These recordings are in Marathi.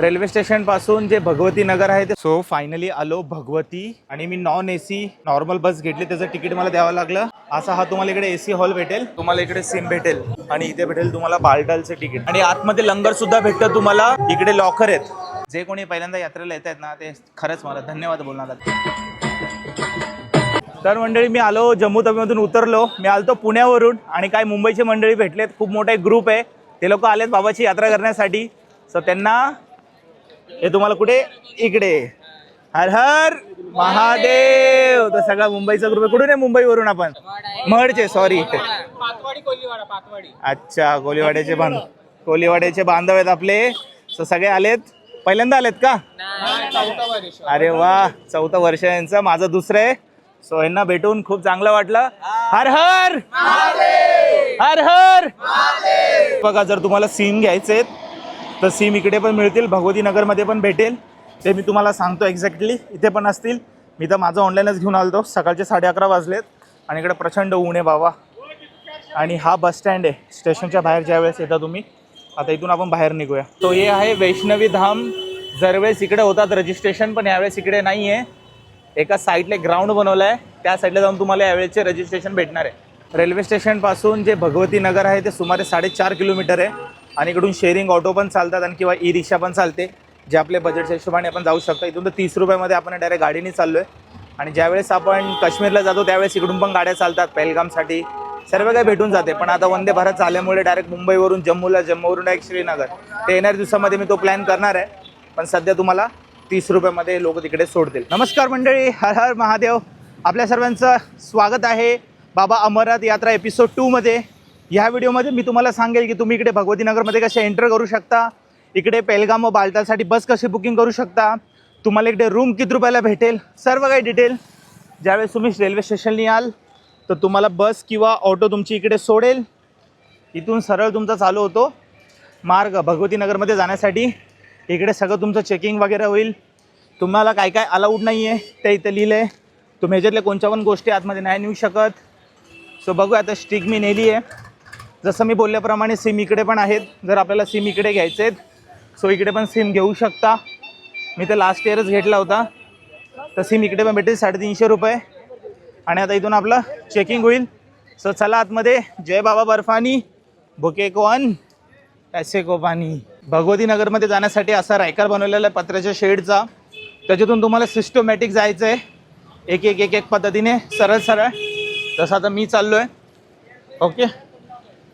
रेल्वे स्टेशन पासून जे भगवती नगर आहे ते सो फायनली आलो भगवती आणि मी नॉन एसी नॉर्मल बस घेतली, त्याचं तिकीट मला द्यावं लागलं. असा हा तुम्हाला इकडे एसी हॉल भेटेल, तुम्हाला इकडे सिम भेटेल आणि इथे भेटेल तुम्हाला बालटालचं तिकीट आणि आतमध्ये लंगर सुद्धा भेटतं तुम्हाला. इकडे लॉकर आहेत. जे कोणी पहिल्यांदा यात्रेला येत आहेत ना ते खरंच मला धन्यवाद बोलणार. तर मंडळी मी आलो जम्मू तवीमधून उतरलो. मी आलतो पुण्यावरून आणि काय मुंबईची मंडळी भेटलेत. खूप मोठा एक ग्रुप आहे. ते लोक आलेत बाबाची यात्रा करण्यासाठी. सो त्यांना हे तुम्हाला कुठे इकडे हर हर महादेव. तर सगळा मुंबईचा ग्रुप आहे. कुठून आहे मुंबईवरून आपण? महडचे. सॉरी अच्छा कोलीवाड्याचे बांधव आहेत आपले. सो सगळे आलेत. पहिल्यांदा आलेत का? अरे वा, 4थं वर्ष यांचं. माझं दुसरं आहे. सो यांना भेटून खूप चांगलं वाटलं. हर हर हर हर. बघा जर तुम्हाला सिम घ्यायचे तर सिम इकडे पण मिळतील, भगवती नगरमध्ये पण भेटेल. ते मी तुम्हाला सांगतो एक्झॅक्टली. इथे पण असतील. मी तर माझं ऑनलाईनच घेऊन आलो. सकाळचे 11:30 वाजलेत आणि इकडे प्रचंड ऊन आहे बाबा. आणि हा बस स्टँड आहे. स्टेशनच्या बाहेर ज्या वेळेस येता तुम्ही. आता इथून आपण बाहेर निघूया. तो हे आहे वैष्णवी धाम. दरवेळेस इकडे होतात रजिस्ट्रेशन, पण यावेळेस इकडे नाही आहे. एका साईडला ग्राउंड बनवलं आहे, त्या साईडला जाऊन तुम्हाला यावेळेचे रजिस्ट्रेशन भेटणार आहे. रेल्वे स्टेशनपासून जे भगवती नगर आहे ते सुमारे 4.5 किलोमीटर आहे आणि इकडून शेअरिंग ऑटो पण चालतात आणि किंवा ई रिक्षा पण चालते, जे आपल्या बजेटच्या हिशोबाने आपण जाऊ शकतो. इथून तर 30 रुपयामध्ये आपण डायरेक्ट गाडीने चाललो आहे. आणि ज्यावेळेस आपण काश्मीरला जातो त्यावेळेस इकडून पण गाड्या चालतात पहलगामसाठी. सर्व काही भेटून जाते. पण आता वंदे भारत चालल्यामुळे डायरेक्ट मुंबईवरून जम्मूला, जम्मूवरून डायरेक्ट श्रीनगर. ते येणाऱ्या दिवसामध्ये मी तो प्लॅन करणार आहे. पण सध्या तुम्हाला 30 रुपयामध्ये लोक तिकडे सोडतील. नमस्कार मंडळी, हर हर महादेव. आपल्या सर्वांचं स्वागत आहे बाबा अमरनाथ यात्रा एपिसोड 2 मध्ये. ह्या व्हिडिओमध्ये मी तुम्हाला सांगेल की तुम्ही इकडे भगवती नगरमध्ये कसे एंटर करू शकता, इकडे पेलगाम व बालटालसाठी बस कशी बुकिंग करू शकता, तुम्हाला इकडे रूम किती रुपयाला भेटेल, सर्व काही डिटेल. ज्यावेळेस तुम्ही रेल्वे स्टेशनला याल तर तुम्हाला बस किंवा ऑटो तुमची इकडे सोडेल. इथून सरळ तुमचा चालू होतो मार्ग भगवती नगरमध्ये जाण्यासाठी. इकडे सगळं तुमचं चेकिंग वगैरे होईल. तुम्हाला काय काय अलाउड नाही आहे ते इथं लिहिलं आहे. तुम्ही ह्याच्यातल्या कोणत्या पण गोष्टी आतमध्ये नाही नेऊ शकत. सो बघूया. आता स्टिक मी नेली आहे. जसं मी बोलल्याप्रमाणे सिम इकडे पण आहेत. जर आपल्याला सिम इकडे घ्यायचे आहेत सो इकडे पण सिम घेऊ शकता. मी तर लास्ट इयरच घेतला होता. तर सिम इकडे पण भेटेल 350 रुपये. आणि आता इथून आपलं चेकिंग होईल. सो चला आतमध्ये. जय बाबा बर्फानी भुके को अन्न पैसे को पाणी. भगवती नगरमध्ये जाण्यासाठी असा रायकार बनवलेला आहे पत्र्याच्या शेडचा. त्याच्यातून तुम्हाला सिस्टमॅटिक जायचं आहे, एक एक एक एक पद्धतीने सरळ सरळ. तसं आता मी चाललो आहे. ओके.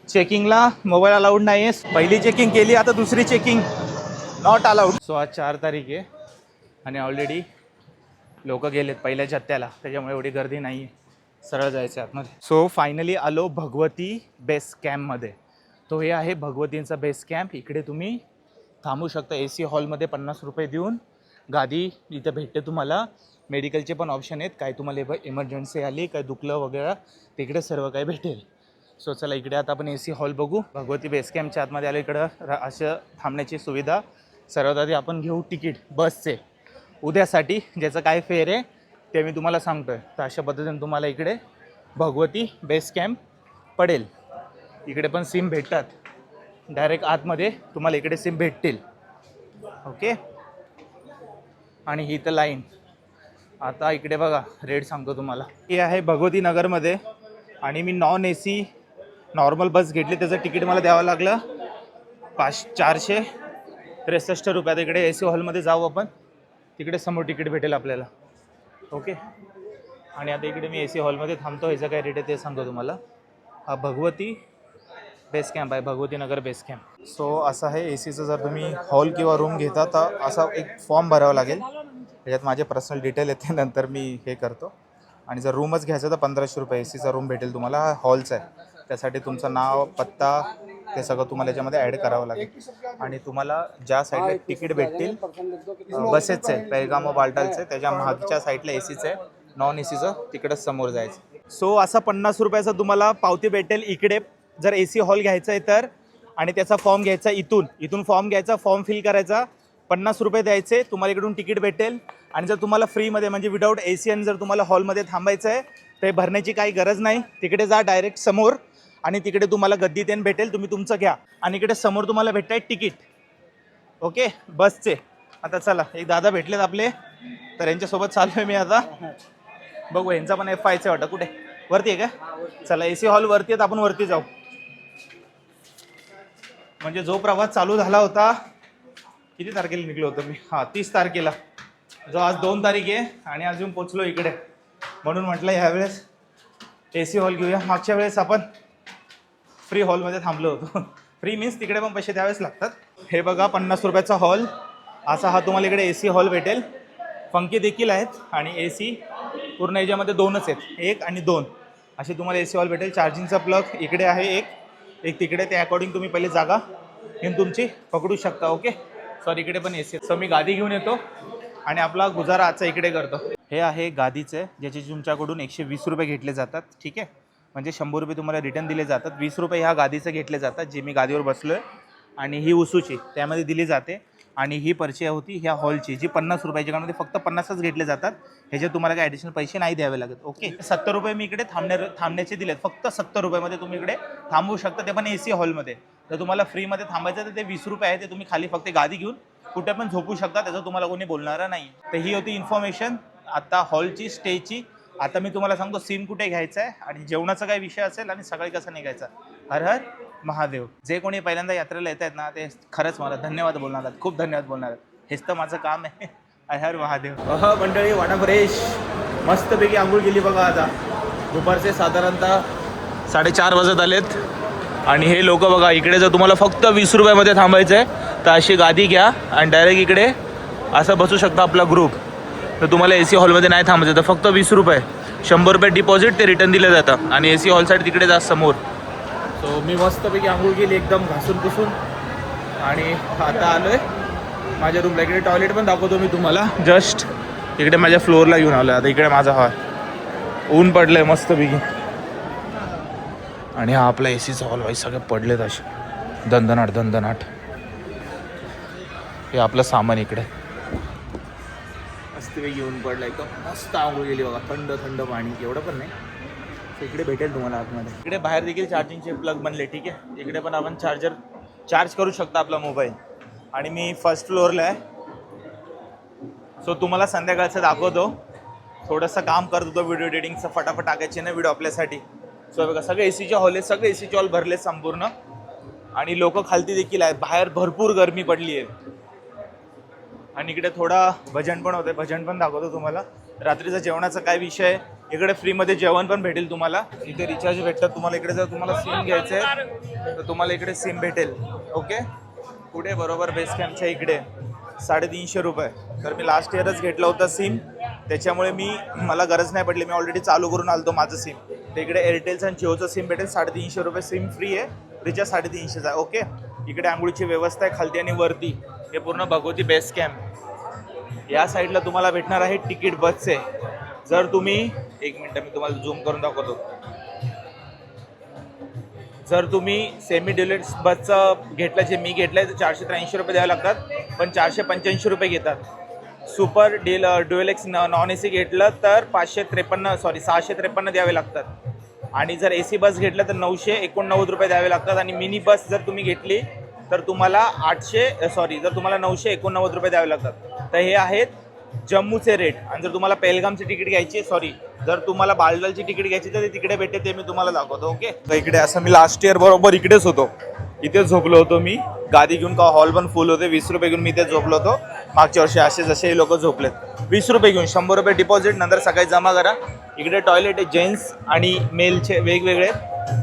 चेकिंगला मोबाईल अलाउड नाही आहे. पहिली चेकिंग केली, आता दुसरी चेकिंग नॉट अलाउड. सो आज 4 तारीख आहे आणि ऑलरेडी लोक गेलेत पहिल्या जत्त्याला, त्याच्यामुळे एवढी गर्दी नाही आहे. सरळ जायचं आतमध्ये. सो फायनली आलो भगवती बेस कॅम्पमध्ये. तो हे आहे भगवतींचा बेस कॅम्प. इकडे तुम्ही थांबू शकता. AC हॉलमध्ये 50 रुपये देऊन गादी इथं भेटते तुम्हाला. मेडिकलचे पण ऑप्शन आहेत. काय तुम्हाला इमर्जन्सी आली, काय दुखलं वगैरे, तिकडे सर्व काही भेटेल. सो चला इकडे आता आपण AC हॉल बघू. भगवती बेस कॅम्पच्या आतमध्ये आलं. इकडं असं थांबण्याची सुविधा. सर्वात आधी आपण घेऊ तिकीट बसचे उद्यासाठी, ज्याचं काय फेअर आहे ते मी तुम्हाला सांगतो आहे. तर अशा पद्धतीने तुम्हाला इकडे भगवती बेस कॅम्प पडेल. इकडे पण सिम भेटतात. डायरेक्ट आतमध्ये तुम्हाला इकडे सिम भेटतील. ओके. आणि ही तर लाईन. आता इकडे बघा रेट सांगतो तुम्हाला. हे आहे भगवती नगरमध्ये आणि मी नॉन AC नॉर्मल बस घेतली, त्याचं तिकीट मला द्यावं लागलं 463 रुपयात. इकडे AC हॉलमध्ये जाऊ आपण. तिकडे समोर तिकीट भेटेल आपल्याला. ओके. आणि आता इकडे मी AC हॉलमध्ये थांबतो. ह्याचं काय रेट आहे ते सांगतो तुम्हाला. हा भगवती बेस कॅम्प आहे, Bhagwati Nagar base camp. So असं आहे. ACचं जर तुम्ही हॉल किंवा रूम घेता तर असा एक फॉर्म भरावा लागेल. त्याच्यात माझे पर्सनल डिटेल येते, नंतर मी हे करतो. आणि जर रूमच घ्यायचं तर 1500 रुपये ACचा रूम भेटेल तुम्हाला. हा हॉलचा आहे. त्यासाठी तुमचं नाव, पत्ता ते सगळं तुम्हाला याच्यामध्ये ॲड करावं लागेल. आणि तुम्हाला ज्या साईडला तिकीट भेटतील बसेसचं आहे, पेलगाम व बालटालचं, त्याच्या मागच्या साईडला ACचं आहे. नॉन ACचं तिकडंच समोर जायचं. सो असा 50 रुपयाचा तुम्हाला पावती भेटेल इकडे जर AC हॉल घ्यायचा आहे तर. आणि त्याचा फॉर्म घ्यायचा इथून फॉर्म घ्यायचा, फॉर्म फिल करायचा, 50 रुपये द्यायचे, तुम्हाला इकडून तिकीट भेटेल. आणि जर तुम्हाला फ्रीमध्ये म्हणजे विदाऊट AC आणि जर तुम्हाला हॉलमध्ये थांबायचं आहे तर भरण्याची काही गरज नाही. तिकडे जा डायरेक्ट समोर आणि तिकडे तुम्हाला गद्दी तेन भेटेल. तुम्ही तुमचं घ्या आणि इकडे समोर तुम्हाला भेटत आहे तिकीट. ओके बसचे. आता चला एक दादा भेटलेत आपले, तर यांच्यासोबत चाललोय मी आता. बघू यांचा पण F5 वाटतं. कुठे वरती आहे का? चला AC हॉल वरती आहेत, आपण वरती जाऊ. म्हणजे जो प्रवास चालू झाला होता, किती तारखेला निघलो होतो मी? 30 तारखेला, जो आज 2 तारीख आहे आणि अजून पोचलो इकडे. म्हणून म्हटलं ह्यावेळेस AC हॉल घेऊया. मागच्या वेळेस आपण फ्री हॉलमध्ये थांबलो होतो. फ्री मीन्स तिकडे पण पैसे द्यावेच लागतात. हे बघा 50 रुपयाचा हॉल असा हा तुम्हाला इकडे AC हॉल भेटेल. पंखे देखील आहेत आणि AC पूर्ण याच्यामध्ये 2च आहेत, 1 आणि 2 असे तुम्हाला AC हॉल भेटेल. चार्जिंगचा प्लग इकडे आहे, एक तिकडे. ते अकॉर्डिंग तुम्ही पहिले जागा घेऊन तुमची पकडू शकता. ओके सॉरी इकडे पण AC. सो मी गादी घेऊन येतो आणि आपला गुजारा आजचा इकडे करतो. हे आहे गादीचे, ज्याचे तुमच्याकडून 120 रुपये घेतले जातात. ठीक आहे, म्हणजे 100 रुपये तुम्हाला रिटर्न दिले जातात. 20 रुपये ह्या गादीचे घेतले जातात, जे मी गादीवर बसलो आहे. आणि ही उसूची त्यामध्ये दिली जाते. आणि ही पर्ची होती ह्या हॉलची, जी 50 रुपयाची, कारण फक्त 50च घेतले जातात. ह्याचे तुम्हाला काही ॲडिशनल पैसे नाही द्यावे लागत. ओके 70 रुपये मी इकडे थांबण्याचे दिलेत. फक्त 70 रुपयामध्ये तुम्ही इकडे थांबवू शकता, ते पण AC हॉलमध्ये. तर तुम्हाला फ्रीमध्ये थांबायचं तर ते 20 रुपये आहे. ते तुम्ही खाली फक्त गादी घेऊन कुठे पण झोपू शकता, त्याचं तुम्हाला कोणी बोलणारं नाही. तर ही होती इन्फॉर्मेशन आता हॉलची, स्टेची. आता मी तुम्हाला सांगतो सिम कुठे घ्यायचं आहे आणि जेवणाचा काय विषय असेल आणि सकाळी कसं निघायचं. हर हर महादेव. जे कोणी पहिल्यांदा यात्रेला येत आहेत ना, ते खरंच मला धन्यवाद बोलणार आहेत, खूप धन्यवाद बोलणार आहेत. हेच तर माझं काम आहे. हर हर महादेव. मंडळी वाटा फ्रेश मस्तपैकी आंघोळ केली बघा. आता दुपारचे साधारणतः 4:30 वाजत आलेत. आणि हे लोक बघा इकडे, जर तुम्हाला फक्त 20 रुपयामध्ये थांबायचं आहे तर अशी गादी घ्या आणि डायरेक्ट इकडे असं बसू शकता आपला ग्रुप. तर तुम्हाला AC हॉलमध्ये नाही थांबायचं तर फक्त 20 रुपये, 100 रुपये डिपॉझिट, ते रिटर्न दिलं जातं. आणि AC हॉलसाठी तिकडे जा समोर. सो मी मस्तपैकी आंघोळ केली एकदम घासून पुसून आणि आता आलो आहे माझ्या रूमला. इकडे टॉयलेट पण दाखवतो मी तुम्हाला. जस्ट इकडे माझ्या फ्लोअरला घेऊन आलो आहे. आता इकडे माझा हॉल, ऊन पडलं आहे मस्तपैकी. आणि हा आपला ACचा हॉल वाईज सगळे पडलेत असे दणदणाट दणदणाट. हे आपलं सामान इकडे मस्तपैकी येऊन पडलं एकदम मस्त आंघोळ गेली बघा. थंड थंड पाणी, एवढं पण नाही. इकडे भेटेल तुम्हाला आतमध्ये. इकडे बाहेर देखील चार्जिंगचे प्लग बनले. ठीक आहे, इकडे पण आपण चार्ज करू शकता आपला मोबाईल. आणि मी फर्स्ट फ्लोअरला आहे. सो तुम्हाला संध्याकाळचं दाखवतो. थोडंसं काम करत होतो व्हिडिओ एडिटिंगचं, फटाफट टाकायचे ना व्हिडिओ आपल्यासाठी. सो बघा सगळे ACचे हॉल आहेत, सगळे ACचे हॉल भरले संपूर्ण. आणि लोक खालती देखील आहेत. बाहेर भरपूर गरमी पडली आहे. आणि इकडे थोडा भजन पण होते, भजन पण दाखवतो तुम्हाला. रात्रीचा जेवणाचा काय विषय आहे, इकडे फ्रीमध्ये जेवण पण भेटेल तुम्हाला. इथे रिचार्ज भेटतात तुम्हाला. इकडे जर तुम्हाला सिम घ्यायचं आहे तर तुम्हाला इकडे सिम भेटेल. ओके कुठे? बरोबर बेस कॅम्पच्या इकडे 350 रुपये. तर मी लास्ट इयरच घेतलं होतं सिम, त्याच्यामुळे मला गरज नाही पडली. मी ऑलरेडी चालू करून आलतो माझं सिम. तर इकडे एअरटेलचं आणि जिओचं सिम भेटेल. 350 रुपये सिम फ्री आहे, रिचार्ज 350 आहे. ओके इकडे आंघोळीची व्यवस्था आहे खालती आणि वरती. हे पूर्ण भगवती बेस कॅम्प. या साईडला तुम्हाला भेटणार आहे तिकीट बसचे. जर तुम्ही, एक मिनटं मी तुम्हाला झूम करून दाखवतो. जर तुम्ही सेमी डिलक्स बसचं घेतलं, जे मी घेतलं आहे, तर 483 रुपये द्यावे लागतात, पण 485 रुपये घेतात. Super dual x non AC घेतलं तर 653 द्यावे लागतात. आणि जर AC बस घेतलं तर 989 रुपये द्यावे लागतात. आणि मिनी बस जर तुम्ही घेतली तर तुम्हाला 989 रुपये द्यावे लागतात. तर हे आहेत जम्मूचे रेट. आणि जर तुम्हाला पेहलगामची तिकीट घ्यायची, जर तुम्हाला बालडालची तिकीट घ्यायची तर ते तिकडे भेटते, ते मी तुम्हाला दाखवतो. ओके तर इकडे असं मी लास्ट इयर बरोबर इकडेच होतो, इथेच झोपलो होतो मी गादी घेऊन. का हॉल पण फुल होते. 20 रुपये घेऊन मी इथेच झोपलो होतो. मागच्या वर्षी असे जसे लोक झोपलेत. 20 रुपये घेऊन 100 रुपये डिपॉझिट, नंतर सकाळी जमा करा. इकडे टॉयलेट आहे जेंट्स आणि मेलचे वेगवेगळे.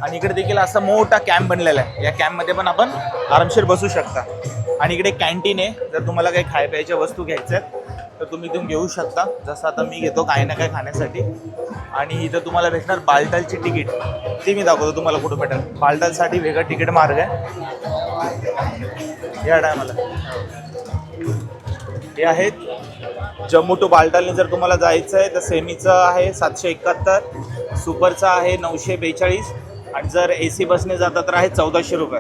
आणि इकडे देखील असा मोठा कॅम्प बनलेला आहे. या कॅम्पमध्ये पण आपण आरामशीर बसू शकता. आणि इकडे कॅन्टीन आहे. जर तुम्हाला काही खाय प्यायच्या वस्तू घ्यायच्या आहेत तर तुम्ही इथून घेऊ शकता. जसं आता मी घेतो काही ना काही खाण्यासाठी. आणि इथं तुम्हाला भेटणार बालटालची तिकीट, ती मी दाखवतो तुम्हाला कुठं भेटेल. बालटालसाठी वेगळं तिकीट मार्ग आहे या टायमाला. हे आहेत जम्मू टू बालटालने जर तुम्हाला जायचं आहे तर सेमीचं आहे 771, सुपरचं आहे 942. आणि जर AC बसने जाता तर आहे 1400 रुपये.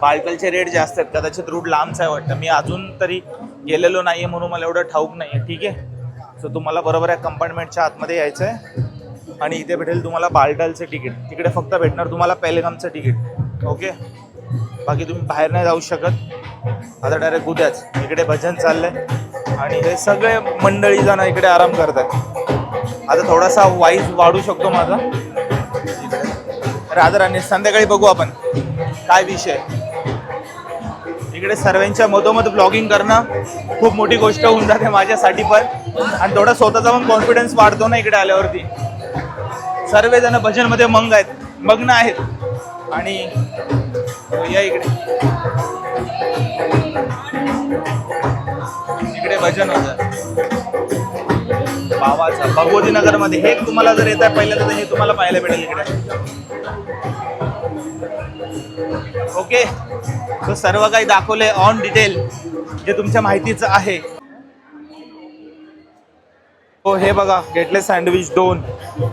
बालटालचे रेट जास्त आहेत, कदाचित रूट लांबच आहे वाटतं. मी अजून तरी गेलेलो नाही आहे म्हणून मला एवढं ठाऊक नाही आहे. ठीक आहे, सो तुम्हाला बरोबर आहे कंपार्टमेंटच्या आतमध्ये यायचं आहे. आणि इथे भेटेल तुम्हाला बालटालचं तिकीट. तिकडे फक्त भेटणार तुम्हाला पेहलगामचं तिकीट. ओके बाकी तुम्ही बाहेर नाही जाऊ शकत. आता डायरेक्ट उद्याच इकडे भजन चाललंय आणि हे सगळे मंडळी जण इकडे आराम करतात. आता थोडासा वाईज वाढू शकतो माझा. राधाराणी संध्याकाळी बघू आपण काय विषय. इकडे सर्वांच्या मधोमध ब्लॉगिंग करणं खूप मोठी गोष्ट होऊन जाते माझ्यासाठी पण, आणि थोडा स्वतःचा पण कॉन्फिडन्स वाढतो ना इकडे आल्यावरती. सर्वजण भजनमध्ये मग्न आहेत आणि या इकडे भजन होतं बाबाचं भगवती नगर मध्ये. हे तुम्हाला जर येत आहे पहिल्यांदा तर हे तुम्हाला पाहायला भेटेल इकडे. ओके, तो सर्व काही दाखवले ऑन डिटेल जे तुमच्या माहितीचं आहे. हो हे बघा, गेटलेस सँडविच 2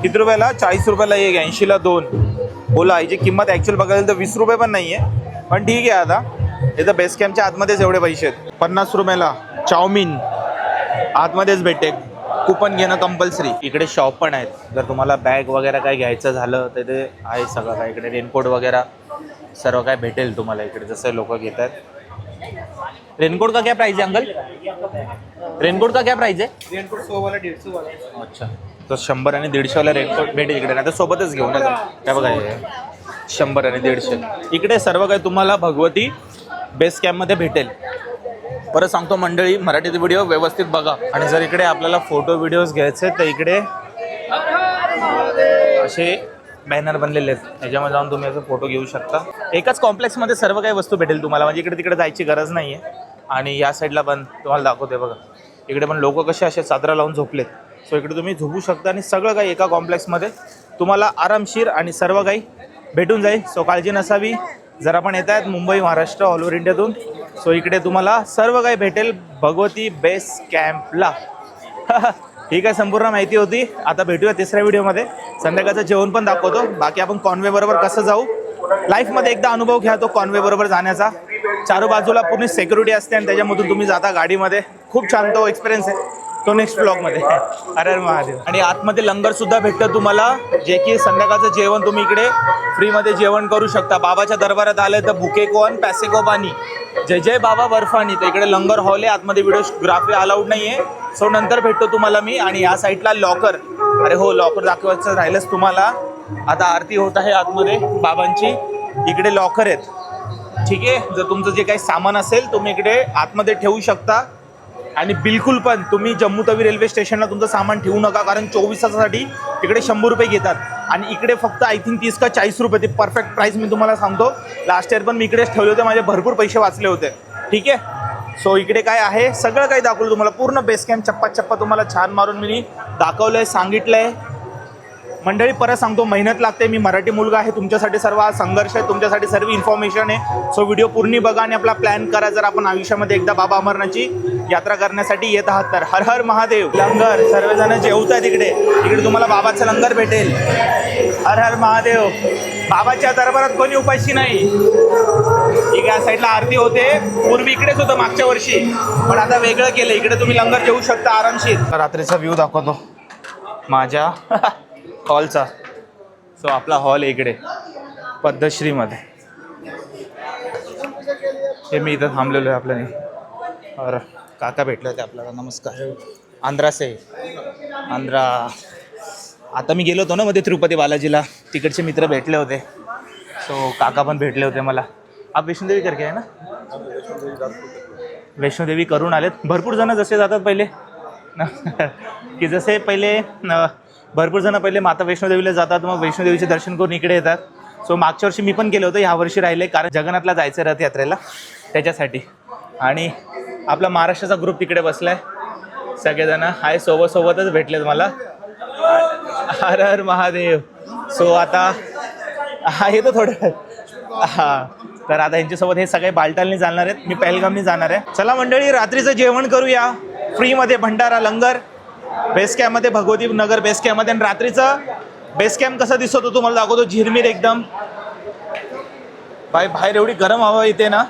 किती रुपयाला? 40 रुपयाला एक, 80ला 2. बोला याची किंमत ॲक्च्युअल बघायला तर 20 रुपये पण नाही आहे, पण ठीक आहे. आता इथं बेस कॅम्पच्या आतमध्येच एवढे पैसे आहेत. 50 रुपयाला चाऊमिन आतमध्येच भेटते. कुपन घेणं कंपल्सरी. इकडे शॉप पण आहेत, जर तुम्हाला बॅग वगैरे काय घ्यायचं झालं तर ते आहे सगळं काय. इकडे रेनकोट वगैरे सर्व काय भेटेल तुम्हाला इकडे, जसं लोक घेत आहेत. रेनकोट का क्या प्राइस है अंकल? रेनकोट का क्या प्राइस है? रेनकोट 100 वाला 150 वाला. अच्छा, तर 100 आणि 150 वाला रेनकोट भेटेल इकडे. नाही तर सोबतच घेऊन येतो. काय बघा हे 100 आणि 150 इकडे सर्व काही तुम्हाला भगवती बेस कॅम्पमध्ये भेटेल. परत सांगतो मंडळी, मराठीत व्हिडिओ व्यवस्थित बघा. आणि जर इकडे आपल्याला फोटो व्हिडिओज घ्यायचे तर इकडे असे बॅनर बनलेले आहेत, त्याच्यामध्ये जाऊन तुम्ही असं फोटो घेऊ शकता. एकाच कॉम्प्लेक्समध्ये सर्व काही वस्तू भेटेल तुम्हाला, म्हणजे इकडे तिकडे जायची गरज नाही आहे. आणि या साईडला पण तुम्हाला दाखवते बघा, इकडे पण लोक कसे असे चादरा लावून झोपलेत. सो इकडे तुम्ही झोपू शकता आणि सगळं काही एका कॉम्प्लेक्समध्ये तुम्हाला आरामशीर आणि सर्व काही भेटून जाईल. सो काळजी नसावी. जर आपण येत आहेत मुंबई महाराष्ट्र ऑल ओव्हर इंडियातून, सो इकडे तुम्हाला सर्व काही भेटेल भगवती बेस कॅम्पला. ठीक आहे, संपूर्ण माहिती होती. आता भेटूया तिसऱ्या व्हिडिओमध्ये. संध्याकाळचं जेवण पण दाखवतो. बाकी आपण कॉन्वे बरोबर कसं जाऊ, लाईफमध्ये एकदा अनुभव घ्या तो कॉन्वे बरोबर जाण्याचा. चारू बाजूला पूर्ण सिक्युरिटी असते आणि त्याच्यामधून तुम्ही जाता गाडीमध्ये. खूप छान तो एक्सपिरियन्स आहे, तो नेक्स्ट ब्लॉगमध्ये. हर हर महादेव. आणि आतमध्ये लंगर सुद्धा भेटतं तुम्हाला, जे की संध्याकाळचं जेवण तुम्ही इकडे फ्रीमध्ये जेवण करू शकता. बाबाच्या दरबारात आले तर भुके कोण पैसे को पाणी, जय जय बाबा बर्फानी. तर इकडे लंगर हॉल आहे, आतमध्ये व्हिडिओग्राफी अलाउड नाही आहे. सो नंतर भेटतो तुम्हाला मी. आणि या साईडला लॉकर, अरे हो लॉकर दाखवायचं राहिलंच तुम्हाला. आता आरती होत आहे आतमध्ये बाबांची. इकडे लॉकर आहेत, ठीक आहे. जर तुमचं जे काही सामान असेल तुम्ही इकडे आतमध्ये ठेवू शकता. आणि बिलकुल पण तुम्ही जम्मू तवी रेल्वे स्टेशनला तुमचं सामान ठेवू नका, कारण 24 तासासाठी तिकडे 100 रुपये घेतात. आणि इकडे फक्त आय थिंक 30 का 40 रुपये. ते परफेक्ट प्राईस मी तुम्हाला सांगतो. लास्ट इयर पण मी इकडेच ठेवले होते, माझे भरपूर पैसे वाचले होते. ठीक आहे. सो इकडे काय आहे सगळं काही दाखवलं तुम्हाला. पूर्ण बेस कॅम्प चप्पा चप्पा तुम्हाला छान मारून मी दाखवलं आहे, सांगितलं आहे. मंडळी परत सांगतो, मेहनत लागते. मी मराठी मुलगा आहे, तुमच्यासाठी सर्व संघर्ष आहे, तुमच्यासाठी सर्व इन्फॉर्मेशन आहे. सो व्हिडिओ पूर्ण बघा आणि आपला प्लॅन करा. जर आपण आयुष्यामध्ये एकदा बाबा अमरनाथची यात्रा करण्यासाठी येत आहात तर. हर हर महादेव. लंगर सर्वजण जेवत आहेत इकडे. इकडे तुम्हाला बाबाचं लंगर भेटेल. हर हर महादेव. बाबाच्या दरबारात कोणी उपाशी नाही. ठीक आहे, साईडला आरती होते. पूर्वी इकडेच होतं मागच्या वर्षी, पण आता वेगळं केलं. इकडे तुम्ही लंगर जेवू शकता आरामशीर. रात्रीचा व्ह्यू दाखवतो माझ्या हॉलचा. सो आपला हॉल इकडे पद्मश्रीमध्ये. हे मी इथं थांबलेलो आहे आपल्याने. और काका भेटले होते आपल्याला. नमस्कार. आंध्रासे आंध्रा. आता मी गेलो होतो ना मध्ये तिरुपती बालाजीला, तिकडचे मित्र भेटले होते. सो काका पण भेटले होते मला. आप वैष्णोदेवी करके आहे ना? वैष्णोदेवी करून आलेत. भरपूर जण जसे जातात पहिले की जसे पहिले भरपूर जण पहिले माता वैष्णोदेवीला जातात, मग वैष्णोदेवीचे दर्शन करून इकडे येतात. सो मागच्या वर्षी मी पण केलं होतं, ह्या वर्षी राहिले कारण जगन्नाथला जायचं रथयात्रेला, त्याच्यासाठी. आणि आपला महाराष्ट्राचा ग्रुप तिकडे बसलाय. सगळेजण हाय सोबतच भेटलेत मला. हर हर महादेव. सो आता हा येतो थोडं. हां, तर आता यांच्यासोबत हे सगळे बालटालनी जाणार आहेत, मी पहलगामनी जाणार आहे. चला मंडळी, रात्रीचं जेवण करूया फ्रीमध्ये. भंडारा लंगर बेस कॅम्पमध्ये, भगवती नगर बेस कॅम्पमध्ये. आणि रात्रीचं बेस कॅम्प कसा दिसतो तुम्हाला दाखवतो. झिरमीर एकदम. बाहेर एवढी गरम हवा येते ना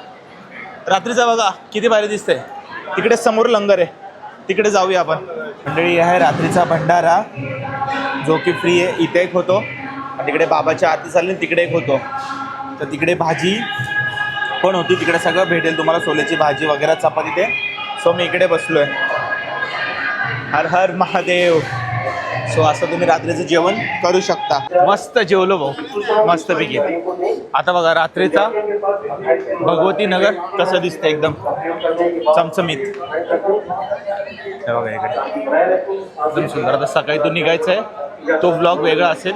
रात्रीचा, बघा किती भारी दिसते. तिकडे समोर लंगर आहे, तिकडे जाऊया आपण. मंडळी आहे रात्रीचा भंडारा जो की फ्री आहे. इथे एक होतो, तिकडे बाबाच्या आरती चालली, तिकडे एक होतो. तर तिकडे भाजी पण होती तिकडे सगळं भेटेल तुम्हाला, सोल्याची भाजी वगैरे चपाती ते. सो मी इकडे बसलोय. हर हर महादेव. सो असं तुम्ही रात्रीचं जेवण करू शकता. मस्त जेवलो भाऊ, मस्तपैकी. आता बघा रात्रीचा भगवती नगर कसं दिसतं, एकदम चमचमीत. हे बघा इकडे एकदम सुंदर. आता सकाळी तो निघायचा आहे, तो ब्लॉग वेगळा असेल.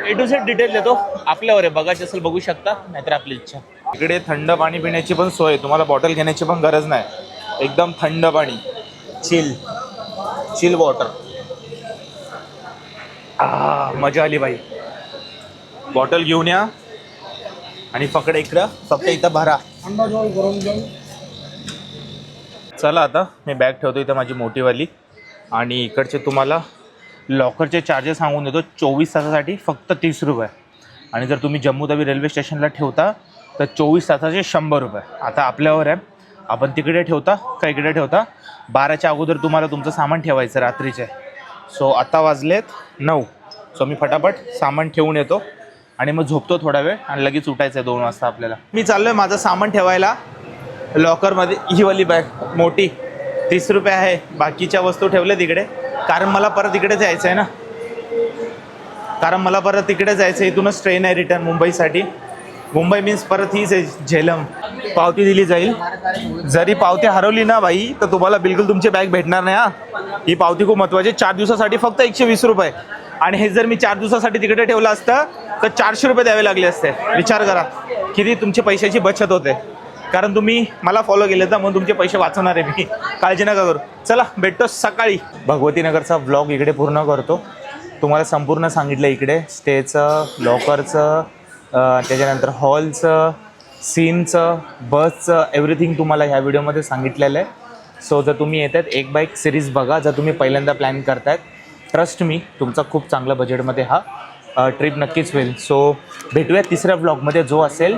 ए टू झेड डिटेल देतो, आपल्यावर आहे. बघायचं असेल बघू शकता, नाहीतर आपली इच्छा. इकडे थंड पाणी पिण्याची पण सोय, तुम्हाला बॉटल घेण्याची पण गरज नाही. एकदम थंड पाणी, चिल वॉटर. मजा आली भाई. बॉटल घेऊन या आणि फक्त इथं भरा. चला आता मी बॅग ठेवतो इथं माझी मोठीवाली. आणि इकडचे तुम्हाला लॉकरचे चार्जेस सांगून देतो. 24 तासासाठी फक्त 30 रुपये. आणि जर तुम्ही जम्मू तवी रेल्वे स्टेशनला ठेवता तर 24 तासाचे 100 रुपये. आता आपल्यावर आहे, आपण तिकडे ठेवता का इकडे ठेवता. 12च्या अगोदर तुम्हाला तुमचं सामान ठेवायचं रात्रीचे. सो आता वाजलेत 9. सो मी फटाफट सामान ठेवून येतो आणि मग झोपतो थोडा वेळ आणि लगेच उठायचं आहे 2 वाजता आपल्याला. मी चाललो आहे माझं सामान ठेवायला लॉकरमध्ये. ही वाली बॅग मोठी 30 रुपये आहे. बाकीच्या वस्तू ठेवल्या तिकडे, कारण मला परत इकडे जायचं आहे ना. इथूनच ट्रेन आहे रिटर्न मुंबईसाठी. मुंबई मीन्स परत हीच आहे झेलम. पावती दिली जाईल. जरी पावती हरवली ना बाई तर तुम्हाला बिलकुल तुमची बॅग भेटणार नाही. ही पावती खूप महत्त्वाची. 4 दिवसासाठी फक्त 120 रुपये. आणि हे जर मी 4 दिवसासाठी तिकडे ठेवलं असतं तर 400 रुपये द्यावे लागले असते. विचार करा किती तुमची पैशाची बचत होते. कारण तुम्ही मला फॉलो केले तर म्हणून तुमचे पैसे वाचवणार आहे मी. काळजी नका करू. चला भेटतो सकाळी. भगवतीनगरचा व्लॉग इकडे पूर्ण करतो. तुम्हाला संपूर्ण सांगितलं इकडे स्टेचं, लॉकरचं, त्याच्यानंतर हॉलचं, सीनचं, बसचं, एव्हरीथिंग तुम्हाला ह्या व्हिडिओमध्ये सांगितलेलं आहे. सो जर तुम्ही येतात एक बाईक सिरीज बघा. जर तुम्ही पहिल्यांदा प्लॅन करतायत, ट्रस्ट मी तुमचा खूप चांगला बजेटमध्ये हा ट्रिप नक्कीच होईल. सो भेटूया तिसऱ्या ब्लॉगमध्ये, जो असेल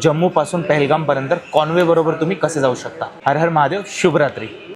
जम्मूपासून पहलगामपर्यंत कॉन्वे बरोबर तुम्ही कसे जाऊ शकता. हर हर महादेव. शुभरात्री.